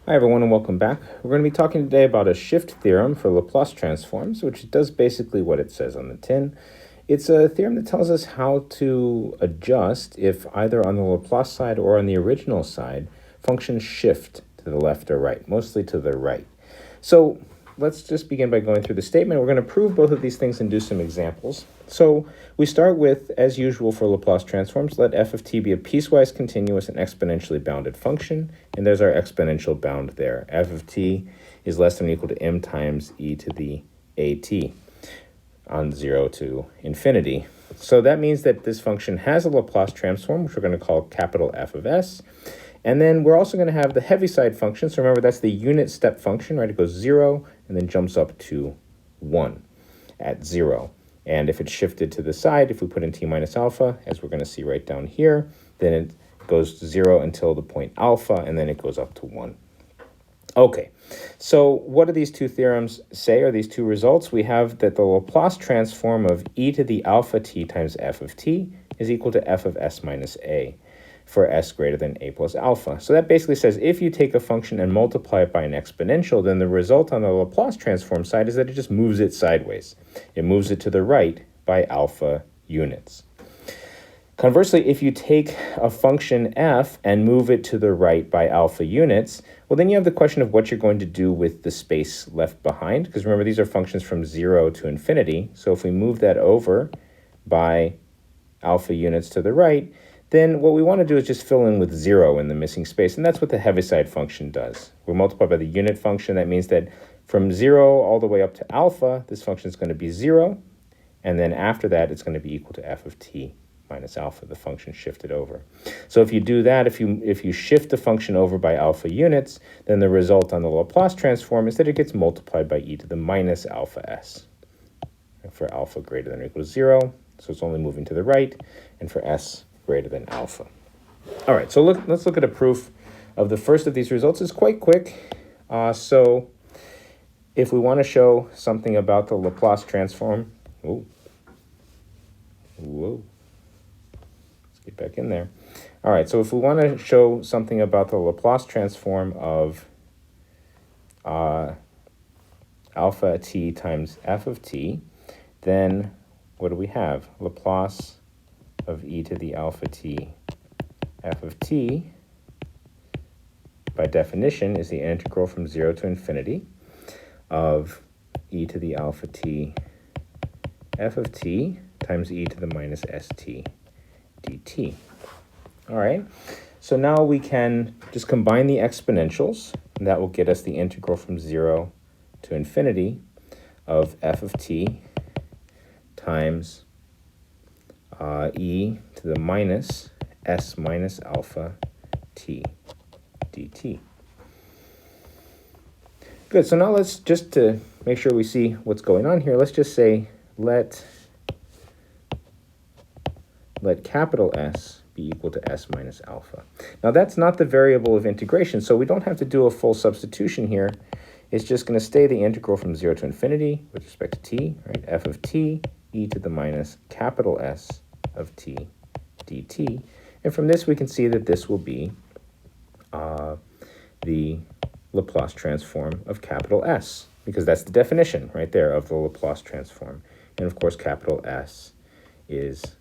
Hi everyone and welcome back. We're going to be talking today about a shift theorem for Laplace transforms, which does basically what it says on the tin. It's a theorem that tells us how to adjust if either on the Laplace side or on the original side, functions shift to the left or right, mostly to the right. So let's just begin by going through the statement. We're going to prove both of these things and do some examples. So we start with, as usual for Laplace transforms, let f of t be a piecewise continuous and exponentially bounded function. And there's our exponential bound there. F of t is less than or equal to m times e to the at on 0 to infinity. So that means that this function has a Laplace transform, which we're going to call capital F of s. And then we're also going to have the heaviside function. So remember, that's the unit step function, right? It goes 0 and then jumps up to 1 at 0. And if it's shifted to the side, if we put in t minus alpha, as we're going to see right down here, then it goes to 0 until the point alpha, and then it goes up to 1. Okay, so what do these two theorems say, or these two results? We have that the Laplace transform of e to the alpha t times f of t is equal to f of s minus a for s greater than a plus alpha. So that basically says if you take a function and multiply it by an exponential, then the result on the Laplace transform side is that it just moves it sideways. It moves it to the right by alpha units. Conversely, if you take a function f and move it to the right by alpha units, well, then you have the question of what you're going to do with the space left behind, because remember, these are functions from 0 to infinity. So if we move that over by alpha units to the right, then what we want to do is just fill in with 0 in the missing space, and that's what the heaviside function does. We multiply by the unit function. That means that from 0 all the way up to alpha, this function is going to be 0, and then after that, it's going to be equal to f of t minus alpha, the function shifted over. So if you do that, if you shift the function over by alpha units, then the result on the Laplace transform is that it gets multiplied by e to the minus alpha s for alpha greater than or equal to 0. So it's only moving to the right, and for s greater than alpha. All right, so let's look at a proof of the first of these results. It's quite quick. So if we want to show something about the Laplace transform, let's get back in there. All right, so if we want to show something about the Laplace transform of alpha t times f of t, then what do we have? Laplace of e to the alpha t f of t, by definition, is the integral from 0 to infinity of e to the alpha t f of t times e to the minus st dt. All right, so now we can just combine the exponentials, and that will get us the integral from 0 to infinity of f of t times e to the minus s minus alpha t dt. Good, so now let's just, to make sure we see what's going on here, let's just say let capital S be equal to s minus alpha. Now that's not the variable of integration, so we don't have to do a full substitution here. It's just going to stay the integral from 0 to infinity with respect to t, right? F of t e to the minus capital S of t dt. And from this we can see that this will be the Laplace transform of capital S, because that's the definition right there of the Laplace transform. And of course capital S is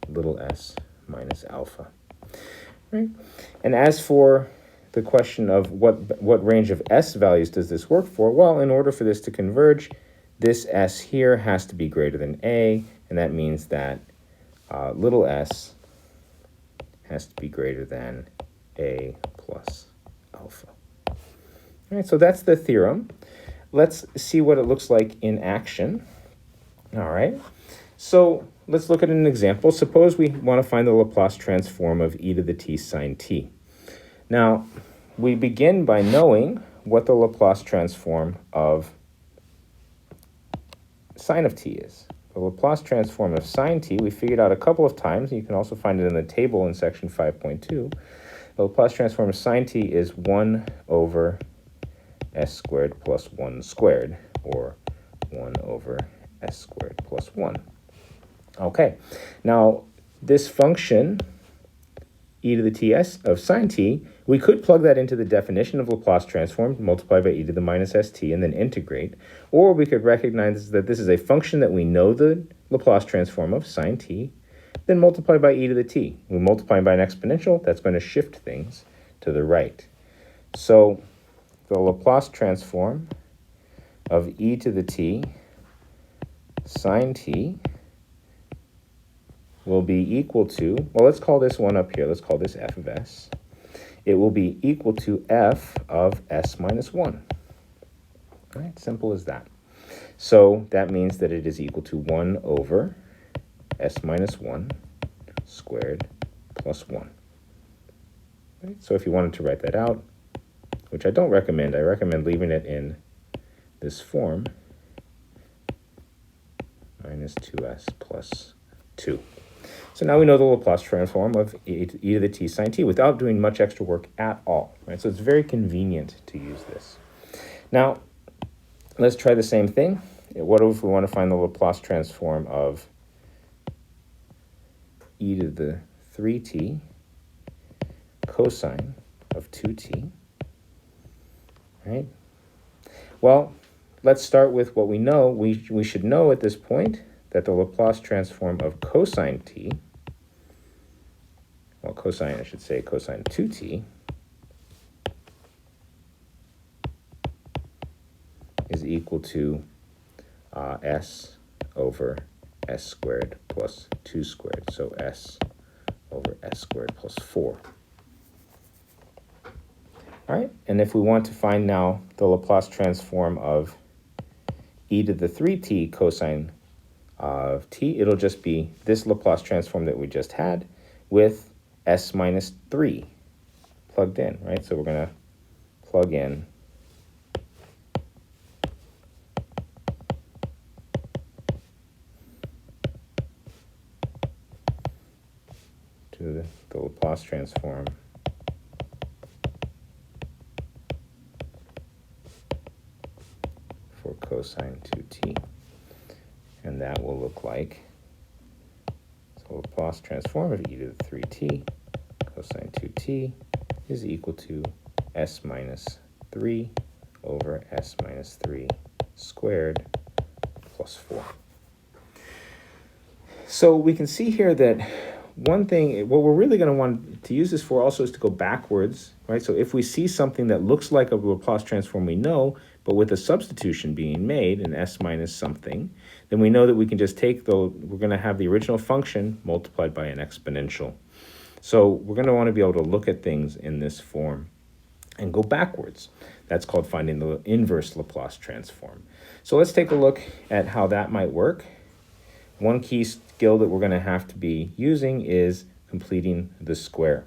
little s minus alpha. Right? And as for the question of what range of s values does this work for, well, in order for this to converge, this s here has to be greater than a, and that means that little s has to be greater than a plus alpha. All right, so that's the theorem. Let's see what it looks like in action. All right, so let's look at an example. Suppose we want to find the Laplace transform of e to the t sine t. Now, we begin by knowing what the Laplace transform of sine of t is. The Laplace transform of sine t, we figured out a couple of times, and you can also find it in the table in section 5.2. The Laplace transform of sine t is 1 over s squared plus 1 squared, or 1 over s squared plus 1. Okay, now this function, e to the ts of sine t, We could plug that into the definition of Laplace transform, multiply by e to the minus st, and then integrate. Or we could recognize that this is a function that we know the Laplace transform of, sine t, then multiply by e to the t. We multiply by an exponential, that's going to shift things to the right. So the Laplace transform of e to the t sine t will be equal to, well, let's call this one up here, let's call this f of s. It will be equal to f of s minus 1. All right, simple as that. So that means that it is equal to 1 over s minus 1 squared plus 1. Right? So if you wanted to write that out, which I don't recommend, I recommend leaving it in this form, minus 2s plus 2. So now we know the Laplace transform of e to the t sine t without doing much extra work at all. Right? So it's very convenient to use this. Now, let's try the same thing. What if we want to find the Laplace transform of e to the 3t cosine of 2t? Right? Well, let's start with what we know. We should know at this point that the Laplace transform of cosine t, well, cosine, I should say cosine 2t, is equal to s over s squared plus 2 squared, so s over s squared plus 4. All right, and if we want to find now the Laplace transform of e to the 3t cosine of t, it'll just be this Laplace transform that we just had with s minus 3 plugged in, right? So we're going to plug in to the Laplace transform for cosine 2t. And that will look like, so Laplace transform of e to the 3t cosine 2t is equal to s minus 3 over s minus 3 squared plus 4. So we can see here that one thing, what we're really going to want to use this for also is to go backwards, right? So if we see something that looks like a Laplace transform we know, but with a substitution being made, an s minus something, then we know that we can just take we're going to have the original function multiplied by an exponential. So we're going to want to be able to look at things in this form and go backwards. That's called finding the inverse Laplace transform. So let's take a look at how that might work. One key skill that we're going to have to be using is completing the square.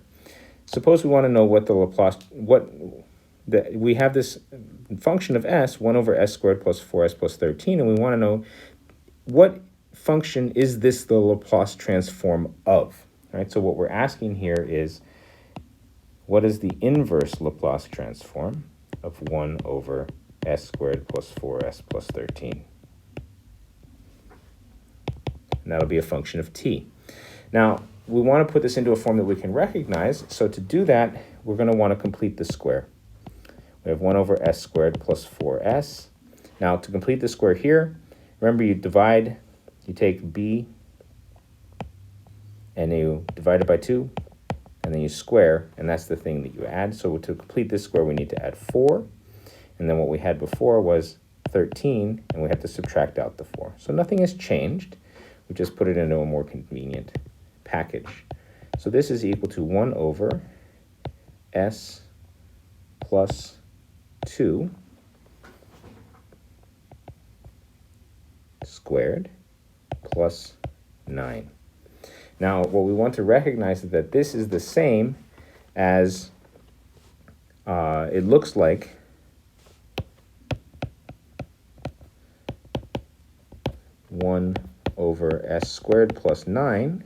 Suppose we want to know what the Laplace, we have this function of s, 1 over s squared plus 4s plus 13, and we want to know what function is this the Laplace transform of, right? So what we're asking here is, what is the inverse Laplace transform of 1 over s squared plus 4s plus 13? And that'll be a function of t. Now, we want to put this into a form that we can recognize. So to do that, we're going to want to complete the square. We have 1 over s squared plus 4s. Now, to complete the square here, remember you divide, you take b, and you divide it by 2, and then you square, and that's the thing that you add. So to complete this square, we need to add 4. And then what we had before was 13, and we have to subtract out the 4. So nothing has changed. We just put it into a more convenient package. So this is equal to 1 over s plus 2 squared plus 9. Now, what we want to recognize is that this is the same as it looks like one over s squared plus 9,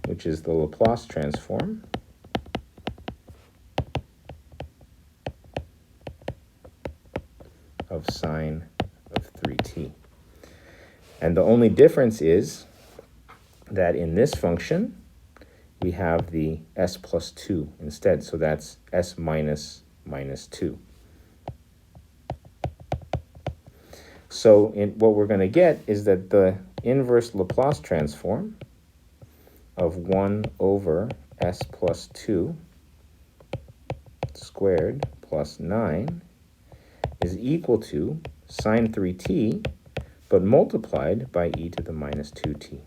which is the Laplace transform of sine of 3t. And the only difference is that in this function, we have the s plus 2 instead. So that's s minus minus 2. So what we're going to get is that the inverse Laplace transform of 1 over s plus 2 squared plus 9 is equal to sine 3t, but multiplied by e to the minus 2t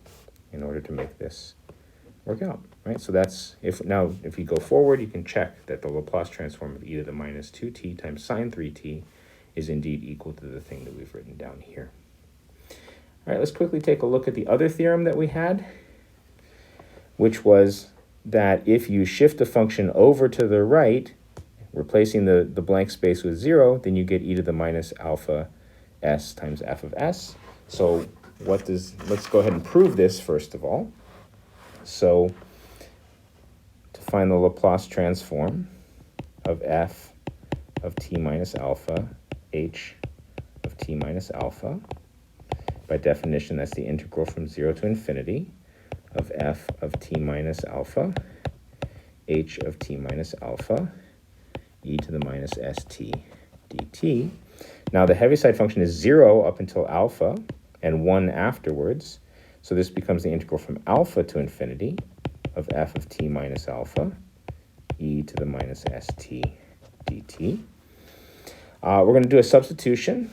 in order to make this work out, right? So that's, if you go forward, you can check that the Laplace transform of e to the minus 2t times sine 3t is indeed equal to the thing that we've written down here. All right, let's quickly take a look at the other theorem that we had, which was that if you shift a function over to the right, replacing the blank space with 0, then you get e to the minus alpha s times f of s. So let's go ahead and prove this first of all. So to find the Laplace transform of f of t minus alpha, h of t minus alpha, by definition that's the integral from 0 to infinity of f of t minus alpha, h of t minus alpha, e to the minus st dt. Now the Heaviside function is 0 up until alpha and 1 afterwards. So this becomes the integral from alpha to infinity of f of t minus alpha, e to the minus st dt. We're going to do a substitution.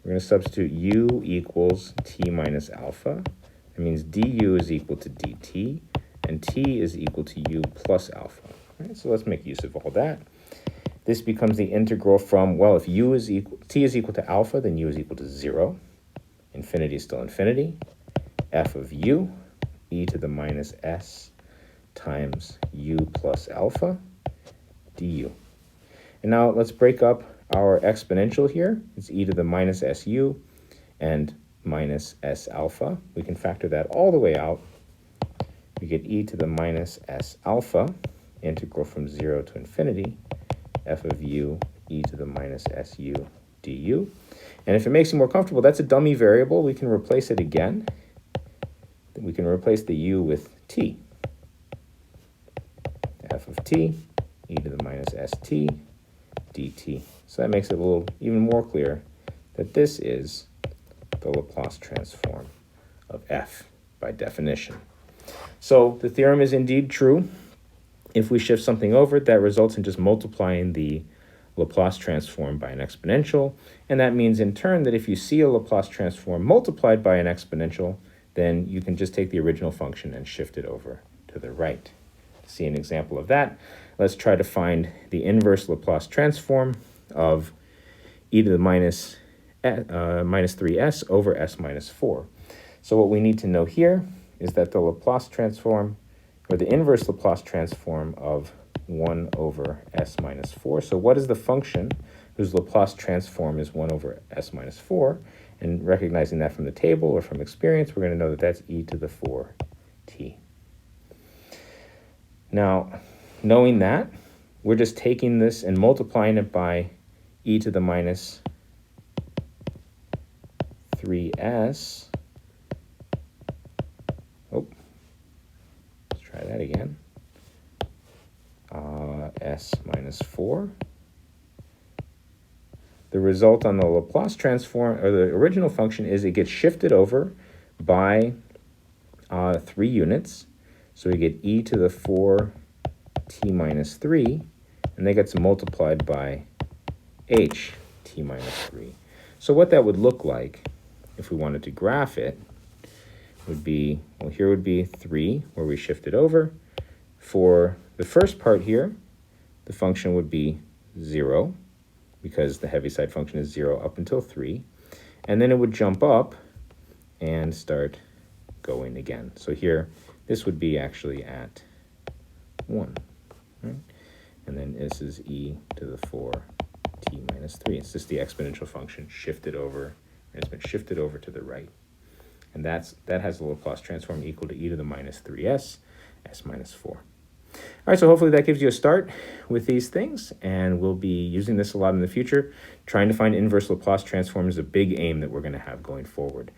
We're going to substitute u equals t minus alpha. That means du is equal to dt, and t is equal to u plus alpha. All right, so let's make use of all that. This becomes the integral from, well, if t is equal to alpha, then u is equal to 0. Infinity is still infinity. F of u, e to the minus s times u plus alpha du. And now let's break up our exponential here. It's e to the minus su and minus s alpha. We can factor that all the way out. We get e to the minus s alpha, integral from 0 to infinity, f of u, e to the minus su du. And if it makes you more comfortable, that's a dummy variable. We can replace it again. We can replace the u with t. F of t, e to the minus st dt. So that makes it a little even more clear that this is the Laplace transform of f by definition. So the theorem is indeed true. If we shift something over, that results in just multiplying the Laplace transform by an exponential. And that means in turn that if you see a Laplace transform multiplied by an exponential, then you can just take the original function and shift it over to the right. To see an example of that, let's try to find the inverse Laplace transform of e to the minus 3s over s minus 4. So what we need to know here is that the Laplace transform, or the inverse Laplace transform of 1 over s minus 4. So what is the function whose Laplace transform is 1 over s minus 4? And recognizing that from the table or from experience, we're going to know that that's e to the 4t. Now, knowing that, we're just taking this and multiplying it by e to the minus 3s. Oh, let's try that again. S minus 4. The result on the Laplace transform, or the original function, is it gets shifted over by 3 units. So we get e to the 4t minus 3, and that gets multiplied by h t minus 3. So what that would look like, if we wanted to graph it, would be, well, here would be 3, where we shift it over. For the first part here, the function would be 0, because the Heaviside function is 0 up until 3. And then it would jump up and start going again. So here, this would be actually at 1. Right? And then this is e to the 4t minus 3. It's just the exponential function shifted over, and it's been shifted over to the right. And that has the Laplace transform equal to e to the minus 3s, s minus 4. All right, so hopefully that gives you a start with these things, and we'll be using this a lot in the future. Trying to find inverse Laplace transform is a big aim that we're going to have going forward.